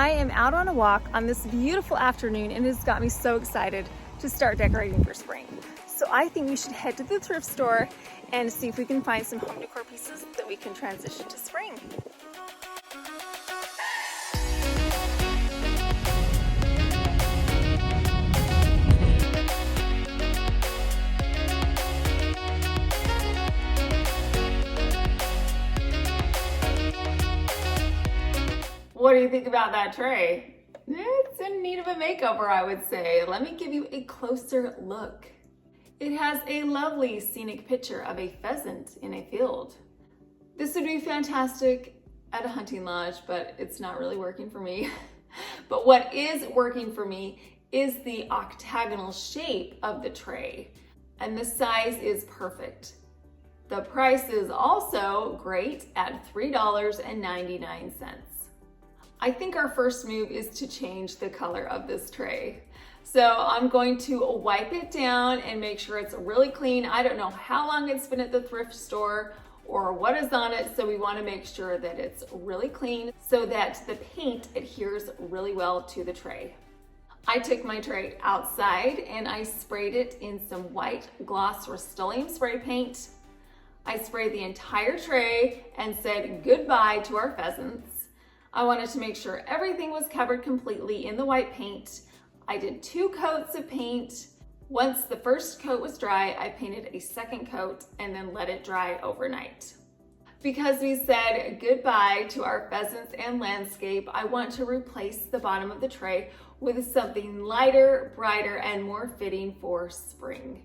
I am out on a walk on this beautiful afternoon and it's got me so excited to start decorating for spring. So I think we should head to the thrift store and see if we can find some home decor pieces that we can transition to spring. What do you think about that tray? It's in need of a makeover, I would say. Let me give you a closer look. It has a lovely scenic picture of a pheasant in a field. This would be fantastic at a hunting lodge, but it's not really working for me. But what is working for me is the octagonal shape of the tray, and the size is perfect. The price is also great at $3.99. I think our first move is to change the color of this tray. So I'm going to wipe it down and make sure it's really clean. I don't know how long it's been at the thrift store or what is on it, so we want to make sure that it's really clean so that the paint adheres really well to the tray. I took my tray outside and I sprayed it in some white gloss Rust-Oleum spray paint. I sprayed the entire tray and said goodbye to our pheasants. I wanted to make sure everything was covered completely in the white paint. I did 2 coats of paint. Once the first coat was dry, I painted a second coat and then let it dry overnight. Because we said goodbye to our pheasants and landscape, I want to replace the bottom of the tray with something lighter, brighter, and more fitting for spring.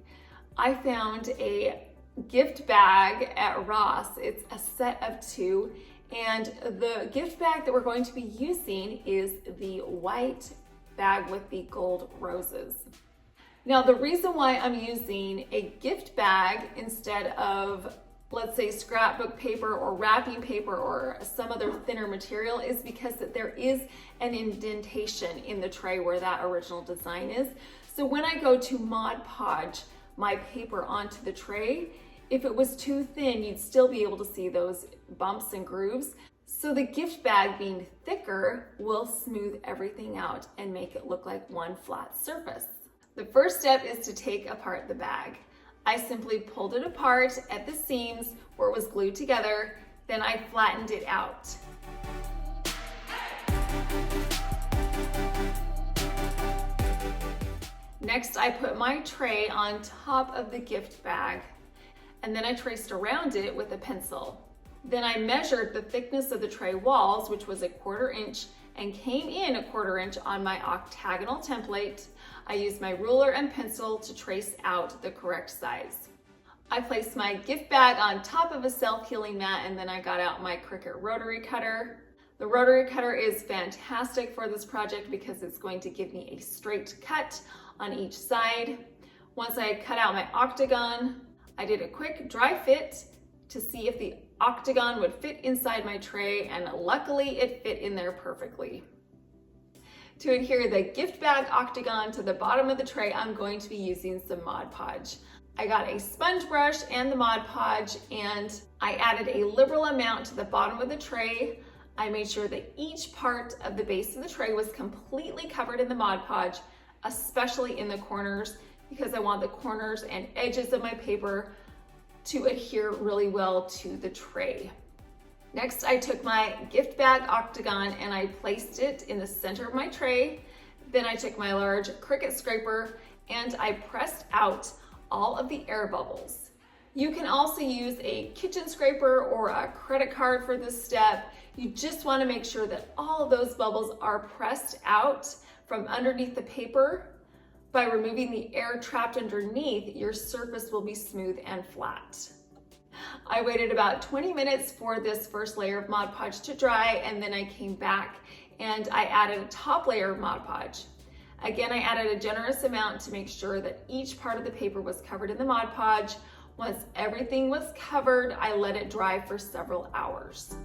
I found a gift bag at Ross. It's a set of 2. And the gift bag that we're going to be using is the white bag with the gold roses. Now, the reason why I'm using a gift bag instead of, let's say, scrapbook paper or wrapping paper or some other thinner material is because there is an indentation in the tray where that original design is. So when I go to Mod Podge my paper onto the tray, if it was too thin, you'd still be able to see those bumps and grooves. So the gift bag being thicker will smooth everything out and make it look like one flat surface. The first step is to take apart the bag. I simply pulled it apart at the seams where it was glued together, then I flattened it out. Next, I put my tray on top of the gift bag, and then I traced around it with a pencil. Then I measured the thickness of the tray walls, which was 1/4 inch, and came in 1/4 inch on my octagonal template. I used my ruler and pencil to trace out the correct size. I placed my gift bag on top of a self-healing mat, and then I got out my Cricut rotary cutter. The rotary cutter is fantastic for this project because it's going to give me a straight cut on each side. Once I had cut out my octagon, I did a quick dry fit to see if the octagon would fit inside my tray, and luckily it fit in there perfectly. To adhere the gift bag octagon to the bottom of the tray, I'm going to be using some Mod Podge. I got a sponge brush and the Mod Podge, and I added a liberal amount to the bottom of the tray. I made sure that each part of the base of the tray was completely covered in the Mod Podge, especially in the corners, because I want the corners and edges of my paper to adhere really well to the tray. Next, I took my gift bag octagon and I placed it in the center of my tray. Then I took my large Cricut scraper and I pressed out all of the air bubbles. You can also use a kitchen scraper or a credit card for this step. You just want to make sure that all of those bubbles are pressed out from underneath the paper. By removing the air trapped underneath, your surface will be smooth and flat. I waited about 20 minutes for this first layer of Mod Podge to dry, and then I came back and I added a top layer of Mod Podge. Again, I added a generous amount to make sure that each part of the paper was covered in the Mod Podge. Once everything was covered, I let it dry for several hours.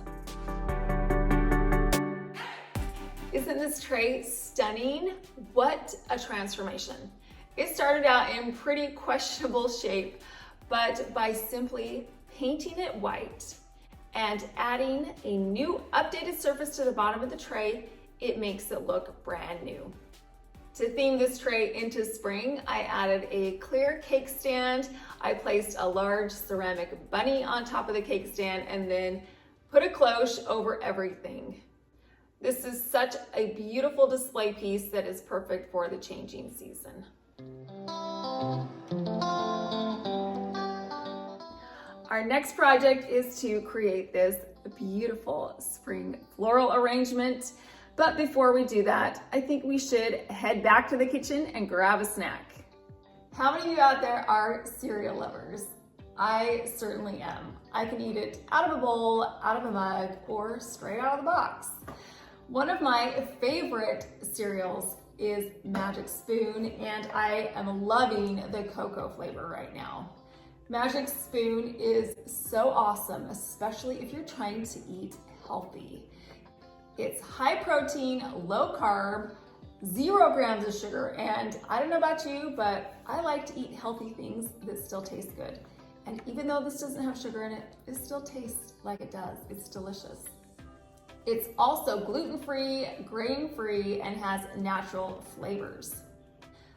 Isn't this tray stunning? What a transformation. It started out in pretty questionable shape, but by simply painting it white and adding a new updated surface to the bottom of the tray, it makes it look brand new. To theme this tray into spring, I added a clear cake stand. I placed a large ceramic bunny on top of the cake stand and then put a cloche over everything. This is such a beautiful display piece that is perfect for the changing season. Our next project is to create this beautiful spring floral arrangement. But before we do that, I think we should head back to the kitchen and grab a snack. How many of you out there are cereal lovers? I certainly am. I can eat it out of a bowl, out of a mug, or straight out of the box. One of my favorite cereals is Magic Spoon, and I am loving the cocoa flavor right now. Magic Spoon is so awesome, especially if you're trying to eat healthy. It's high protein, low carb, 0 grams of sugar, and I don't know about you, but I like to eat healthy things that still taste good. And even though this doesn't have sugar in it, it still tastes like it does. It's delicious. It's also gluten-free, grain-free, and has natural flavors.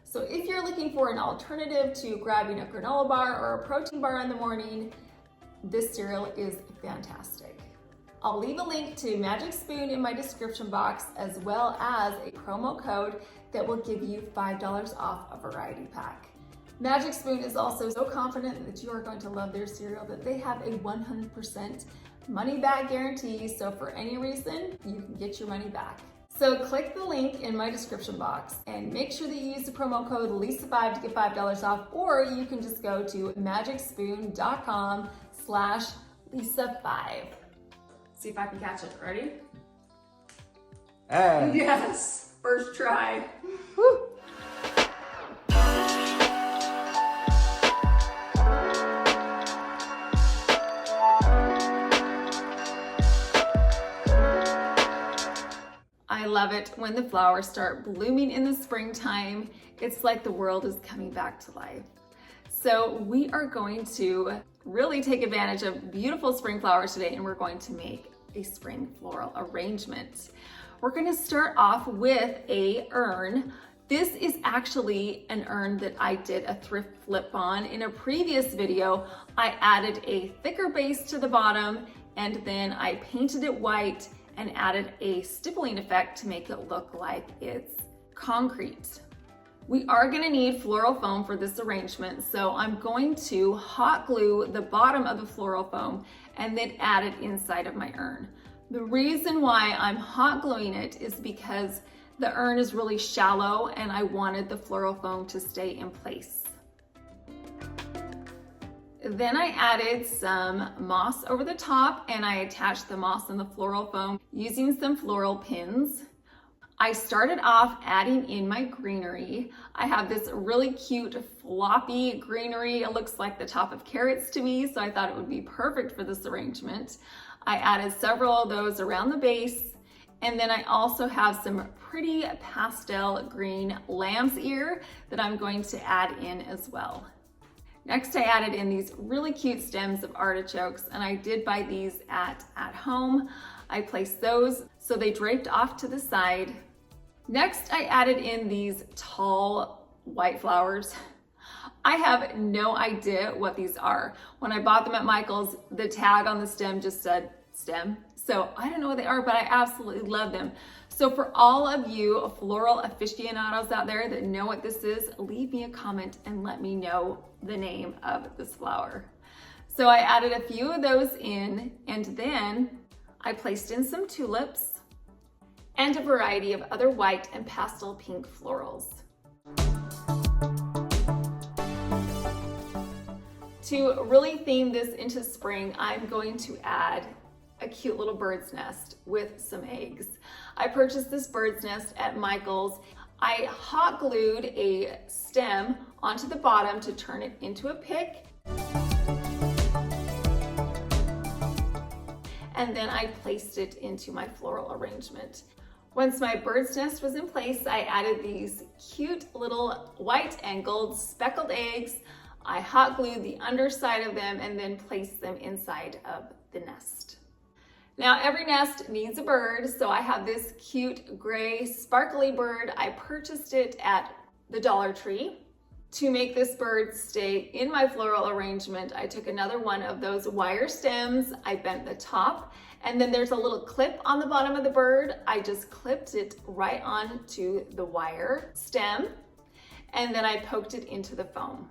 So if you're looking for an alternative to grabbing a granola bar or a protein bar in the morning, this cereal is fantastic. I'll leave a link to Magic Spoon in my description box, as well as a promo code that will give you $5 off a variety pack. Magic Spoon is also so confident that you are going to love their cereal that they have a 100% money back guarantee, so for any reason, you can get your money back. So click the link in my description box and make sure that you use the promo code LISA5 to get $5 off, or you can just go to magicspoon.com/Lisa5. See if I can catch it. Ready? Hey. Yes, first try. Woo. I love it when the flowers start blooming in the springtime. It's like the world is coming back to life. So we are going to really take advantage of beautiful spring flowers today, and we're going to make a spring floral arrangement. We're going to start off with a urn. This is actually an urn that I did a thrift flip on. In a previous video, I added a thicker base to the bottom, and then I painted it white and added a stippling effect to make it look like it's concrete. We are gonna need floral foam for this arrangement, so I'm going to hot glue the bottom of the floral foam and then add it inside of my urn. The reason why I'm hot gluing it is because the urn is really shallow and I wanted the floral foam to stay in place. Then I added some moss over the top, and I attached the moss and the floral foam using some floral pins. I started off adding in my greenery. I have this really cute floppy greenery. It looks like the top of carrots to me, so I thought it would be perfect for this arrangement. I added several of those around the base, and then I also have some pretty pastel green lamb's ear that I'm going to add in as well. Next, I added in these really cute stems of artichokes, and I did buy these at home. I placed those so they draped off to the side. Next, I added in these tall white flowers. I have no idea what these are. When I bought them at Michael's, the tag on the stem just said stem. So I don't know what they are, but I absolutely love them. So for all of you floral aficionados out there that know what this is, leave me a comment and let me know the name of this flower. So I added a few of those in, and then I placed in some tulips and a variety of other white and pastel pink florals. To really theme this into spring, I'm going to add a cute little bird's nest with some eggs. I purchased this bird's nest at Michael's. I hot glued a stem onto the bottom to turn it into a pick. And then I placed it into my floral arrangement. Once my bird's nest was in place, I added these cute little white and gold speckled eggs. I hot glued the underside of them and then placed them inside of the nest. Now every nest needs a bird, so I have this cute gray sparkly bird. I purchased it at the Dollar Tree. To make this bird stay in my floral arrangement, I took another one of those wire stems, I bent the top, and then there's a little clip on the bottom of the bird. I just clipped it right onto the wire stem, and then I poked it into the foam.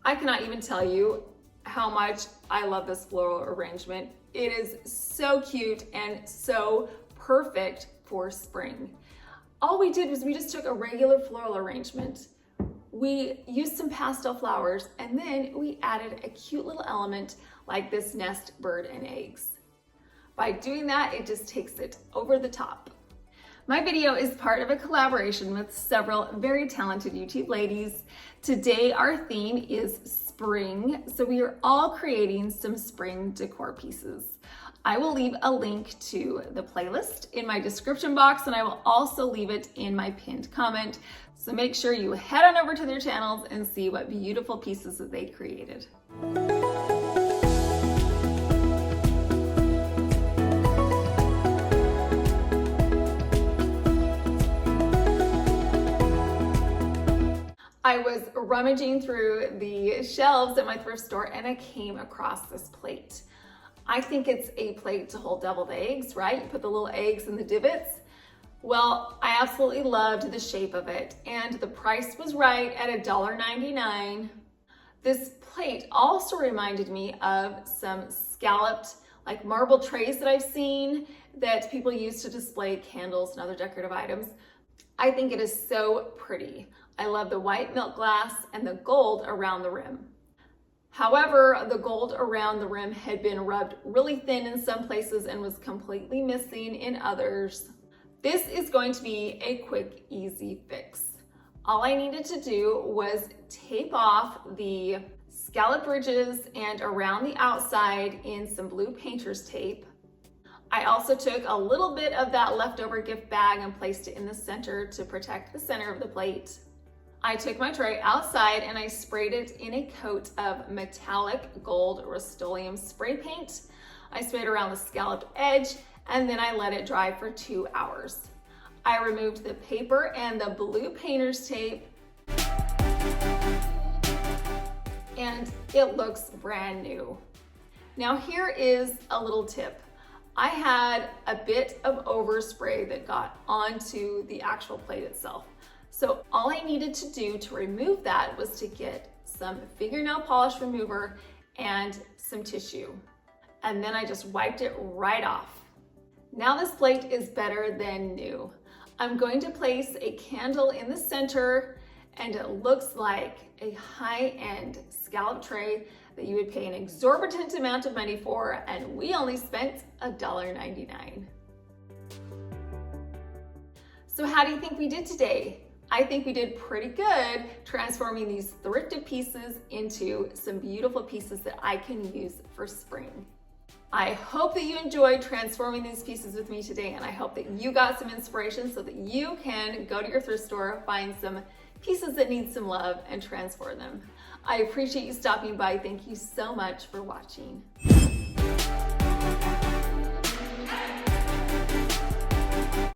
I cannot even tell you how much I love this floral arrangement. It is so cute and so perfect for spring. All we did was we just took a regular floral arrangement. We used some pastel flowers, and then we added a cute little element like this nest bird and eggs. By doing that, it just takes it over the top. My video is part of a collaboration with several very talented YouTube ladies. Today, our theme is spring, so we are all creating some spring decor pieces. I will leave a link to the playlist in my description box, and I will also leave it in my pinned comment. So make sure you head on over to their channels and see what beautiful pieces that they created. I was rummaging through the shelves at my thrift store and I came across this plate. I think it's a plate to hold deviled eggs, right? You put the little eggs in the divots. Well, I absolutely loved the shape of it, and the price was right at $1.99. This plate also reminded me of some scalloped like marble trays that I've seen that people use to display candles and other decorative items. I think it is so pretty. I love the white milk glass and the gold around the rim. However, the gold around the rim had been rubbed really thin in some places and was completely missing in others. This is going to be a quick, easy fix. All I needed to do was tape off the scallop ridges and around the outside in some blue painter's tape. I also took a little bit of that leftover gift bag and placed it in the center to protect the center of the plate. I took my tray outside and I sprayed it in a coat of metallic gold Rust-Oleum spray paint. I sprayed around the scalloped edge and then I let it dry for 2 hours. I removed the paper and the blue painter's tape, and it looks brand new. Now here is a little tip. I had a bit of overspray that got onto the actual plate itself. So all I needed to do to remove that was to get some fingernail polish remover and some tissue. And then I just wiped it right off. Now this plate is better than new. I'm going to place a candle in the center, and it looks like a high-end scallop tray that you would pay an exorbitant amount of money for, and we only spent $1.99. So how do you think we did today? I think we did pretty good transforming these thrifted pieces into some beautiful pieces that I can use for spring. I hope that you enjoyed transforming these pieces with me today, and I hope that you got some inspiration so that you can go to your thrift store, find some pieces that need some love, and transform them. I appreciate you stopping by. Thank you so much for watching.